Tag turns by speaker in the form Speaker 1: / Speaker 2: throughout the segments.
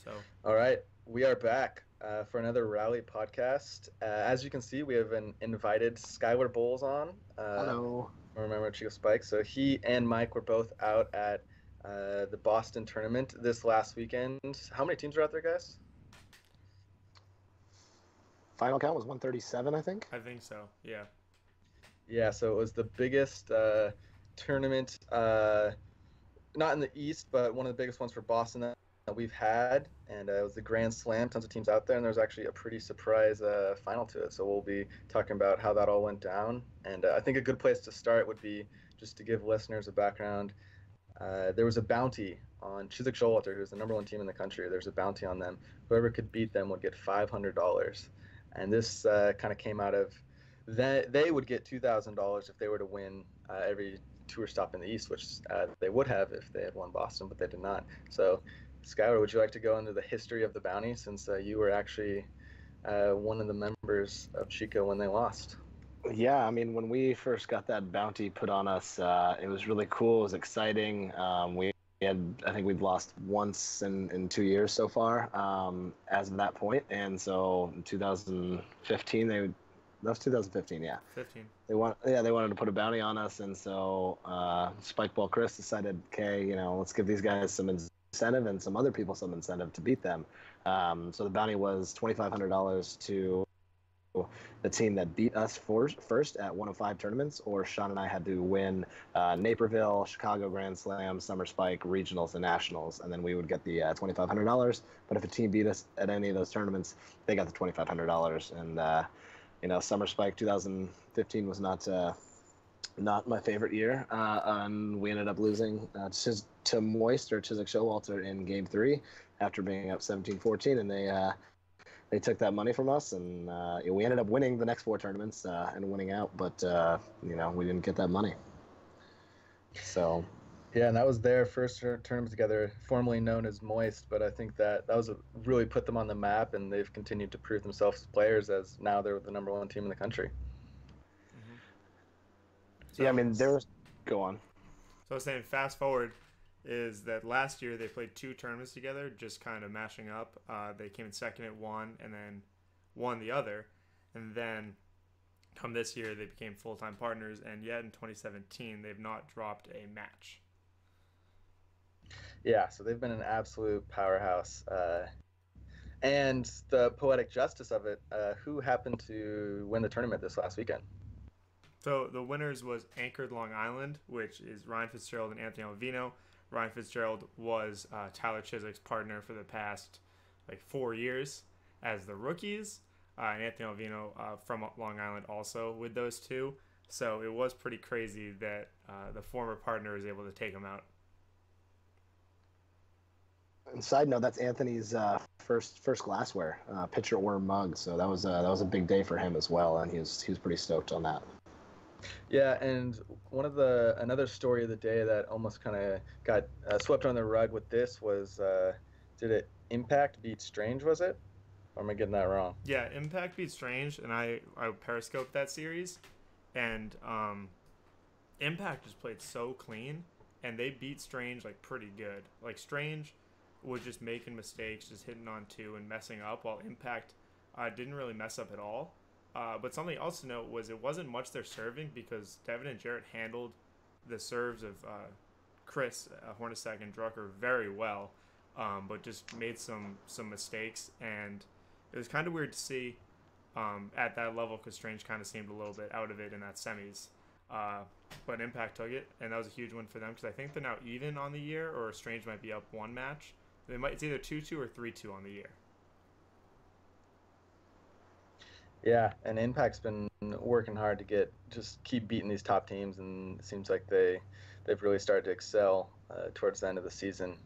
Speaker 1: So,
Speaker 2: All right, we are back for another Rally podcast. As you can see, we have an invited Skyler Boles on.
Speaker 3: Hello.
Speaker 2: Remember Chico Spike. So he and Mike were both out at the Boston tournament this last weekend. How many teams were out there, guys?
Speaker 3: Final count was 137, I think.
Speaker 1: I think so, yeah.
Speaker 2: Yeah, so it was the biggest tournament, not in the East, but one of the biggest ones for Boston that we've had, and it was the Grand Slam. Tons of teams out there, and there's actually a pretty surprise final to it. So we'll be talking about how that all went down, and I think a good place to start would be just to give listeners a background. There was a bounty on Chiswick Showalter, who's the number one team in the country. There's a bounty on them. Whoever could beat them would get $500, and this kind of came out of that they would get $2,000 if they were to win every tour stop in the East, which they would have if they had won Boston, but they did not. So, Skyler, would you like to go into the history of the bounty, since you were actually one of the members of Chico when they lost?
Speaker 3: Yeah, I mean, when we first got that bounty put on us, it was really cool. It was exciting. We had, I think we'd lost once in 2 years so far as of that point. And so in 2015, that was 2015, yeah.
Speaker 1: 15.
Speaker 3: They wanted to put a bounty on us, and so Spikeball Chris decided, okay, let's give these guys some incentive and some other people some incentive to beat them. So the bounty was $2,500 to the team that beat us first at one of 5 tournaments, or Shaun and I had to win Naperville, Chicago Grand Slam, Summer Spike, Regionals, and Nationals, and then we would get the $2,500. But if a team beat us at any of those tournaments, they got the $2,500. And Summer Spike 2015 was not my favorite year, and we ended up losing to Moist or Chiswick Showalter in Game 3 after being up 17-14, and they took that money from us, and we ended up winning the next 4 tournaments and winning out, but we didn't get that money. So.
Speaker 2: Yeah, and that was their first tournament together, formerly known as Moist, but I think that was really put them on the map, and they've continued to prove themselves as players, as now they're the number one team in the country.
Speaker 1: Mm-hmm. So,
Speaker 3: yeah, I mean, go on.
Speaker 1: So I was saying, fast forward, is that last year they played 2 tournaments together, just kind of mashing up. They came in second at one and then won the other. And then come this year, they became full-time partners, and yet in 2017, they've not dropped a match.
Speaker 2: Yeah, so they've been an absolute powerhouse. And the poetic justice of it, who happened to win the tournament this last weekend?
Speaker 1: So the winners was Anchored Long Island, which is Ryan Fitzgerald and Anthony Alvino. Ryan Fitzgerald was Tyler Chiswick's partner for the past 4 years as the rookies. And Anthony Alvino from Long Island also with those two. So it was pretty crazy that the former partner was able to take him out.
Speaker 3: And side note, that's Anthony's first glassware, pitcher or mug. So that was a big day for him as well, and he was pretty stoked on that.
Speaker 2: Yeah, and another story of the day that almost kind of got swept under the rug with this was, did it Impact beat Strange, was it? Or am I getting that wrong?
Speaker 1: Yeah, Impact beat Strange, and I periscoped that series, and Impact just played so clean, and they beat Strange pretty good. Strange was just making mistakes, just hitting on 2 and messing up, while Impact didn't really mess up at all. But something else to note was it wasn't much their serving, because Devin and Jarrett handled the serves of Chris, Hornacek, and Drucker very well, but just made some mistakes, and it was kind of weird to see at that level, because Strange kind of seemed a little bit out of it in that semis. But Impact took it, and that was a huge win for them, because I think they're now even on the year, or Strange might be up 1 match. It's either 2-2 or 3-2 on the year.
Speaker 2: Yeah, and Impact's been working hard to keep beating these top teams, and it seems like they've really started to excel towards the end of the season.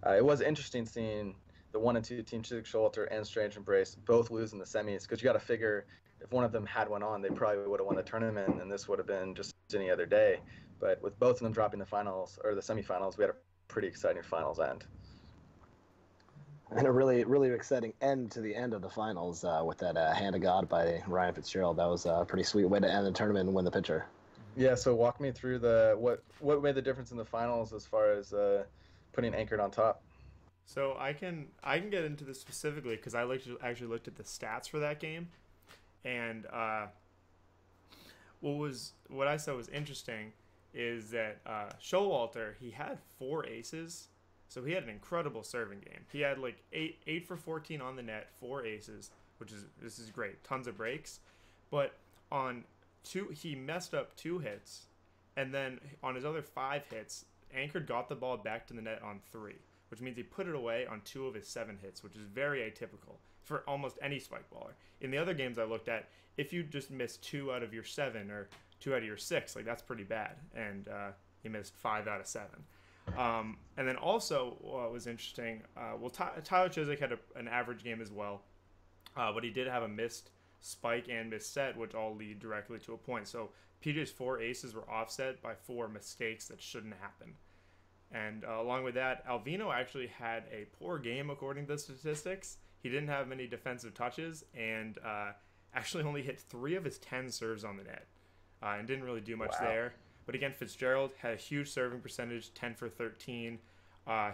Speaker 2: It was interesting seeing the 1 and 2 teams, Chiswick Showalter and Strange Embrace, both lose in the semis, because you got to figure if one of them had went on, they probably would have won the tournament, and this would have been just any other day. But with both of them dropping the finals or the semifinals, we had a pretty exciting finals end.
Speaker 3: And a really, really exciting end to the end of the finals with that Hand of God by Ryan Fitzgerald. That was a pretty sweet way to end the tournament and win the pitcher.
Speaker 2: Yeah, so walk me through what made the difference in the finals as far as putting Anchored on top.
Speaker 1: So I can get into this specifically because I actually looked at the stats for that game, and what I saw was interesting is that Showalter, he had 4 aces, so he had an incredible serving game. He had like 8 for 14 on the net, 4 aces, this is great, tons of breaks, but on 2 he messed up 2 hits, and then on his other 5 hits, Anchor got the ball back to the net on 3. Which means he put it away on 2 of his 7 hits, which is very atypical for almost any spike baller. In the other games I looked at, if you just miss 2 out of your 7 or 2 out of your 6, like that's pretty bad. And he missed 5 out of 7. And then also what was interesting, Tyler Chiswick had an average game as well, but he did have a missed spike and missed set, which all lead directly to a point. So PJ's 4 aces were offset by 4 mistakes that shouldn't happen. And along with that, Alvino actually had a poor game according to the statistics. He didn't have many defensive touches and actually only hit 3 of his 10 serves on the net and didn't really do much there. But again, Fitzgerald had a huge serving percentage, 10 for 13.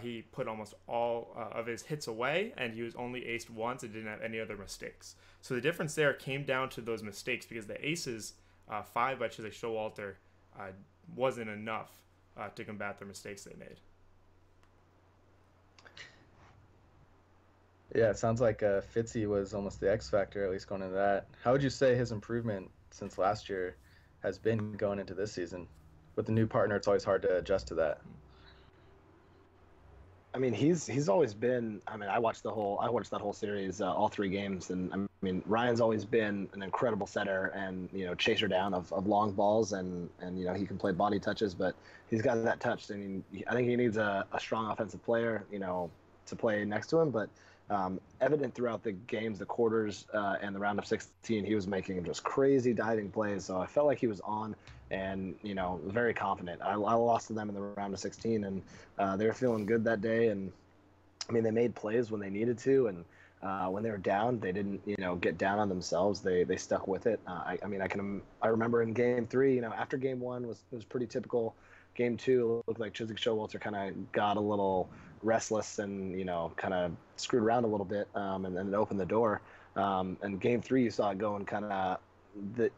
Speaker 1: He put almost all of his hits away, and he was only aced once and didn't have any other mistakes. So the difference there came down to those mistakes because the aces, 5 by Chiswick Showalter, wasn't enough to combat the mistakes they made.
Speaker 2: Yeah, it sounds like Fitzy was almost the X factor, at least going into that. How would you say his improvement since last year has been going into this season? With the new partner, it's always hard to adjust to that.
Speaker 3: I mean, he's always been. I mean, I watched that whole series, all 3 games, and I mean, Ryan's always been an incredible setter and chaser down of long balls, and he can play body touches, but he's got that touch. I mean, I think he needs a strong offensive player, to play next to him, but. Evident throughout the games, the quarters, and the round of 16, he was making just crazy diving plays. So I felt like he was on and, very confident. I lost to them in the round of 16, and they were feeling good that day. And, I mean, they made plays when they needed to, and when they were down, they didn't, get down on themselves. They stuck with it. I remember in game 3, after game 1 was pretty typical. Game 2 looked like Chiswick Showalter kind of got a little restless and kind of screwed around a little bit, and then it opened the door. And game 3, you saw it going kind of the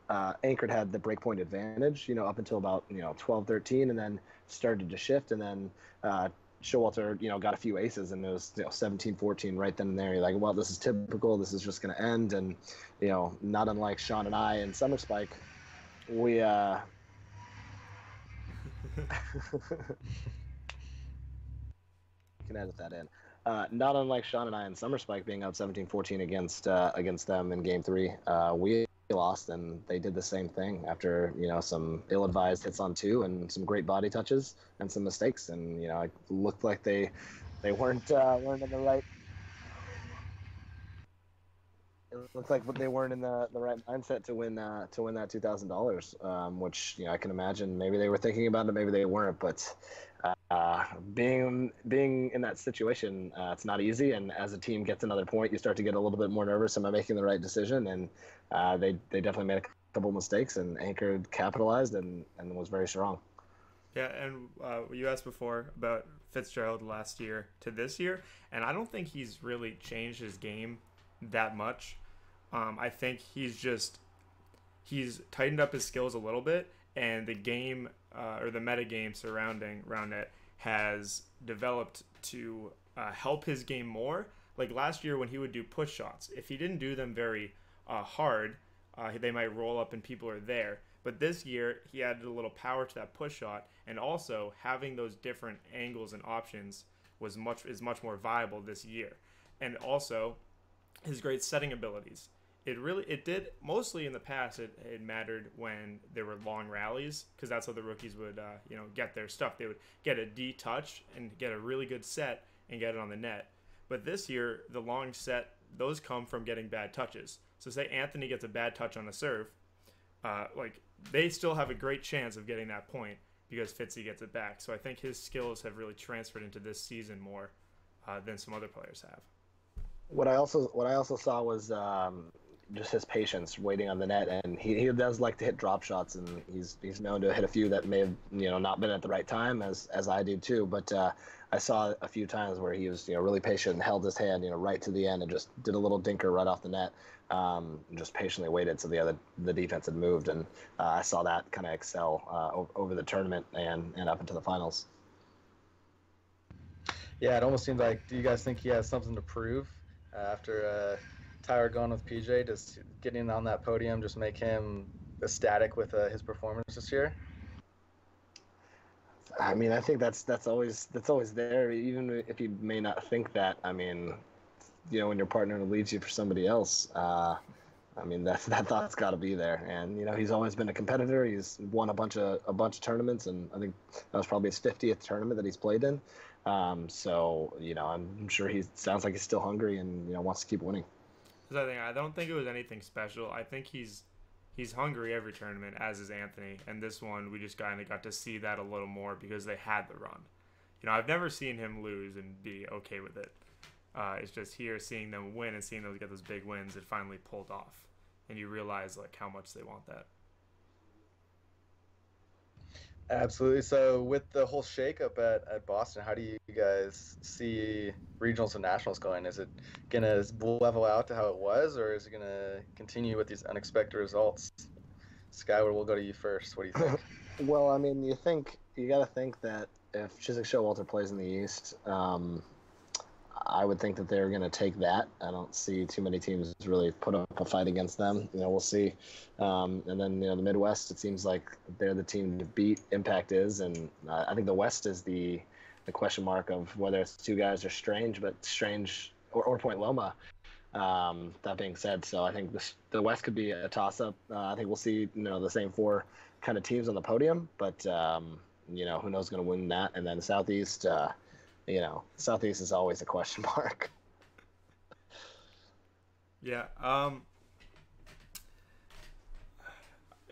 Speaker 3: Anchored had the breakpoint advantage, up until about 12-13, and then started to shift, and then Showalter got a few aces, and it was 17-14 right then and there. You're like, well, this is typical. This is just going to end, and not unlike Shaun and I in Summer Spike, we. Can edit that in. Not unlike Shaun and I in Summer Spike being up 17-14 against them in game 3, we lost, and they did the same thing after some ill-advised hits on 2 and some great body touches and some mistakes, and it looked like they weren't in the right. It looked like they weren't in the right mindset to win that $2,000, which I can imagine maybe they were thinking about it, maybe they weren't, but being in that situation, it's not easy. And as a team gets another point, you start to get a little bit more nervous. Am I making the right decision? And they definitely made a couple mistakes, and Anchored capitalized and was very strong.
Speaker 1: Yeah, and you asked before about Fitzgerald last year to this year, and I don't think he's really changed his game that much. I think he's tightened up his skills a little bit, and the game or the meta game surrounding it has developed to help his game more. Like last year when he would do push shots, if he didn't do them very hard, they might roll up and people are there. But this year he added a little power to that push shot, and also having those different angles and options is much more viable this year. And also his great setting abilities. It did mostly in the past. It mattered when there were long rallies, because that's how the rookies would get their stuff. They would get a D touch and get a really good set and get it on the net. But this year the long set, those come from getting bad touches. So say Anthony gets a bad touch on a serve, they still have a great chance of getting that point because Fitzy gets it back. So I think his skills have really transferred into this season more than some other players have.
Speaker 3: What I also saw was just his patience waiting on the net, and he does like to hit drop shots, and he's known to hit a few that may have not been at the right time, as I do too. But I saw a few times where he was really patient and held his hand right to the end and just did a little dinker right off the net, and just patiently waited so the defense had moved, and I saw that kind of excel over the tournament and up into the finals.
Speaker 2: Yeah, it almost seems like. Do you guys think he has something to prove after Tyler going with PJ? Does getting on that podium just make him ecstatic with his performance this year?
Speaker 3: I mean, I think that's always there, even if you may not think that. I mean, when your partner leaves you for somebody else, I mean that thought's got to be there. And he's always been a competitor. He's won a bunch of tournaments, and I think that was probably his 50th tournament that he's played in. So I'm sure he sounds like he's still hungry and wants to keep winning.
Speaker 1: I don't think it was anything special. I think he's hungry every tournament, as is Anthony. And this one, we just kind of got to see that a little more because they had the run. I've never seen him lose and be okay with it. It's just here seeing them win and seeing them get those big wins, it finally pulled off. And you realize how much they want that.
Speaker 2: Absolutely. So with the whole shakeup at Boston, how do you guys see regionals and nationals going? Is it going to level out to how it was, or is it going to continue with these unexpected results? Skyler, we'll go to you first. What do you think?
Speaker 3: Well, I mean, you got to think that if Chiswick Showalter plays in the East, I would think that they're going to take that. I don't see too many teams really put up a fight against them. We'll see. And then, the Midwest, it seems like they're the team to beat. Impact is, and I think the West is the question mark of whether it's two guys or Strange, but Strange or Point Loma. That being said, so I think the West could be a toss-up. I think we'll see, the same four kind of teams on the podium, but who knows going to win that? And then the Southeast. Southeast is always a question mark.
Speaker 1: Yeah.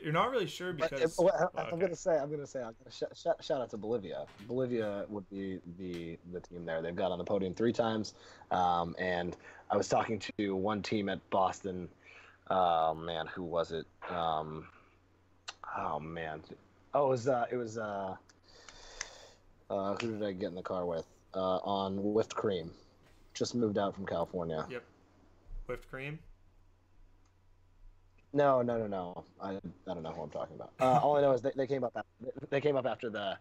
Speaker 1: You're not really sure because
Speaker 3: I'm gonna say shout out to Bolivia. Bolivia would be the team there. They've got on the podium 3 times, and I was talking to one team at Boston. Oh man, who was it? It was who did I get in the car with? On Whipped Cream. Just moved out from California.
Speaker 1: Yep. Whipped Cream?
Speaker 3: No. I don't know who I'm talking about. All I know is they came up after the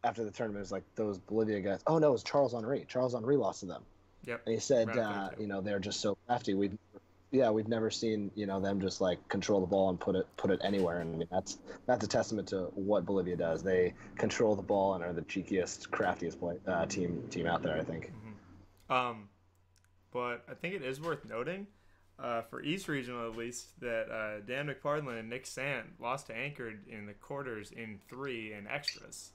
Speaker 3: tournament. It was like those Bolivia guys. Oh no, it was Charles Henry. Charles Henry lost to them.
Speaker 1: Yep.
Speaker 3: And he said, they're just so crafty. We've never seen them just control the ball and put it anywhere. And I mean that's a testament to what Bolivia does. They control the ball and are the cheekiest, craftiest team out there, I think.
Speaker 1: Mm-hmm. But I think it is worth noting, for East Regional at least, that Dan McPartland and Nick Sant lost to Anchored in the quarters in 3 in extras.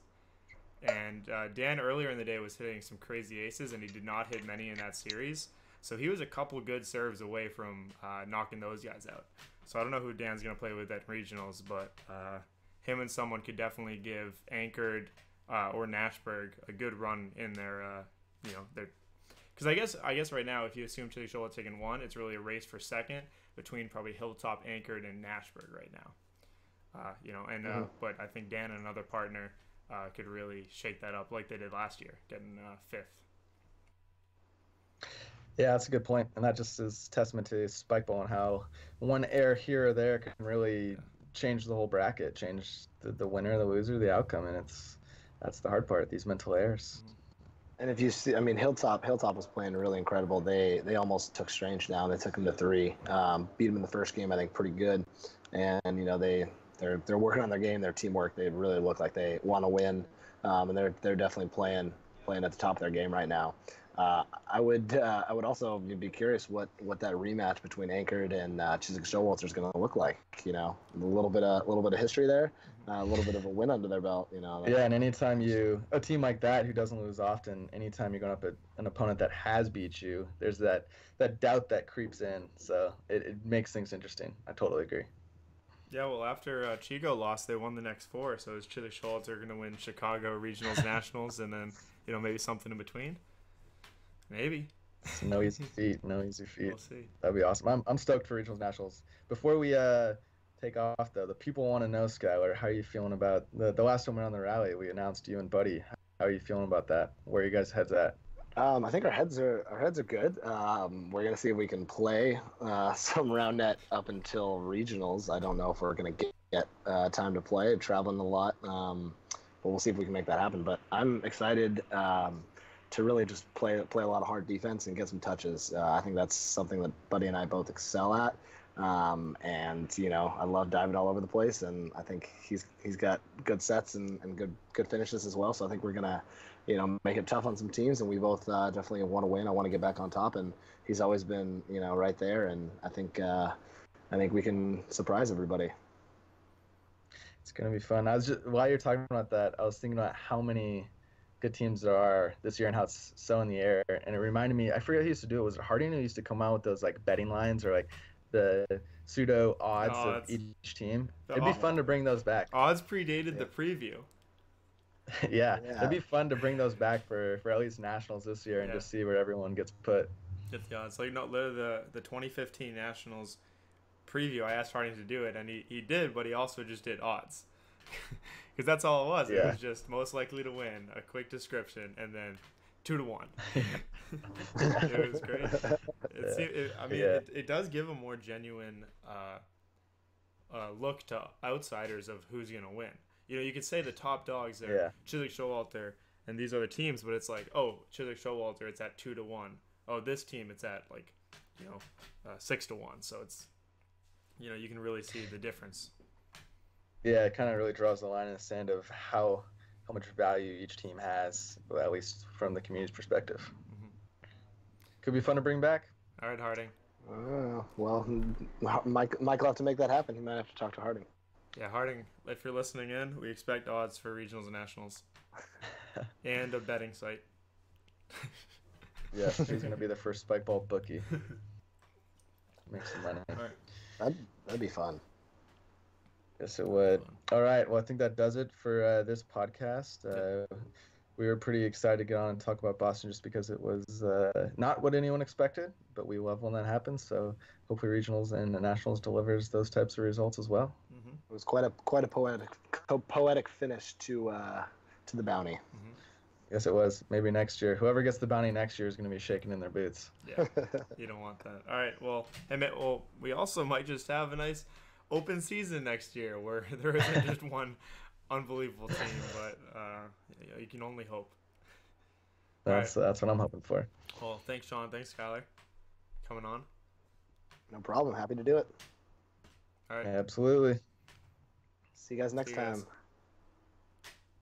Speaker 1: And Dan earlier in the day was hitting some crazy aces, and he did not hit many in that series. So he was a couple good serves away from knocking those guys out. So I don't know who Dan's going to play with at regionals, but him and someone could definitely give Anchored or Nashburg a good run in their, because I guess right now, if you assume Chili Shoal had taken 1, it's really a race for second between probably Hilltop, Anchored, and Nashburg right now. But I think Dan and another partner could really shake that up like they did last year, getting 5th.
Speaker 2: Yeah, that's a good point, and that just is testament to Spikeball and how one error here or there can really change the whole bracket, change the winner, the loser, the outcome, and that's the hard part, these mental errors.
Speaker 3: And if you see, I mean, Hilltop was playing really incredible. They almost took Strange down. They took him to 3, beat him in the first game, I think, pretty good, and they're working on their game, their teamwork. They really look like they want to win, and they're definitely playing at the top of their game right now. I would also be curious what that rematch between Anchored and Chiswick Showalter is going to look like. A little bit of history there, a little bit of a win under their belt.
Speaker 2: Yeah, and anytime a team like that who doesn't lose often, anytime you're going up an opponent that has beat you, there's that doubt that creeps in. So it makes things interesting. I totally agree.
Speaker 1: Yeah, well, after Chico lost, they won the next 4. So is Chili Showalter going to win Chicago Regionals, Nationals, and then maybe something in between? Maybe.
Speaker 2: No easy feat. We'll see. That'd be awesome. I'm stoked for Regionals Nationals. Before we take off, though, the people want to know, Skyler, how are you feeling about the last time we were on the rally? We announced you and Buddy. How are you feeling about that? Where are you guys' heads at?
Speaker 3: I think our heads are good. We're gonna see if we can play some round net up until regionals. I don't know if we're gonna get time to play. Traveling a lot, but we'll see if we can make that happen. But I'm excited to really just play a lot of hard defense and get some touches. I think that's something that Buddy and I both excel at. And I love diving all over the place, and I think he's got good sets and good finishes as well. So I think we're gonna make it tough on some teams, and we both definitely want to win. I want to get back on top, and he's always been right there, and I think we can surprise everybody.
Speaker 2: It's gonna be fun. I was just while you're talking about that, I was thinking about how many good teams there are this year and how it's so in the air. And it reminded me, I forget who used to do it. Was it Harding who used to come out with those like betting lines or like the pseudo odds of each team? It'd be fun to bring those back.
Speaker 1: Odds predated the preview.
Speaker 2: Yeah, it'd be fun to bring those back for at least nationals this year and just see where everyone gets put.
Speaker 1: Get the odds. Like the 2015 nationals preview, I asked Harding to do it, and he did, but he also just did odds. Because that's all it was. Yeah. It was just most likely to win, a quick description, and then 2-1. It was great. It does give a more genuine look to outsiders of who's going to win. You could say the top dogs are Chiswick, Showalter, and these other teams, but it's like, oh, Chiswick, Showalter, it's at 2-1. Oh, this team, it's at 6-1. So it's, you can really see the difference.
Speaker 2: Yeah, it kind of really draws the line in the sand of how much value each team has, at least from the community's perspective. Mm-hmm. Could be fun to bring back.
Speaker 1: All right, Harding.
Speaker 3: Well, Mike will have to make that happen. He might have to talk to Harding.
Speaker 1: Yeah, Harding, if you're listening in, we expect odds for regionals and nationals. And a betting site.
Speaker 2: Yes, he's going to be the first Spikeball bookie. Make some money.
Speaker 1: All right.
Speaker 3: That'd be fun.
Speaker 2: Yes, it would. All right. Well, I think that does it for this podcast. We were pretty excited to get on and talk about Boston just because it was not what anyone expected, but we love when that happens. So hopefully regionals and nationals delivers those types of results as well.
Speaker 3: Mm-hmm. It was quite a poetic finish to the bounty.
Speaker 2: Mm-hmm. Yes, it was. Maybe next year. Whoever gets the bounty next year is going to be shaking in their boots.
Speaker 1: Yeah, you don't want that. All right. Well, we also might just have a nice open season next year where there isn't just one unbelievable team, but you can only hope.
Speaker 2: That's what I'm hoping for.
Speaker 1: Well, thanks, Shaun. Thanks, Skyler, coming on.
Speaker 3: No problem. Happy to do it.
Speaker 1: All right.
Speaker 2: Absolutely.
Speaker 3: See you guys next time.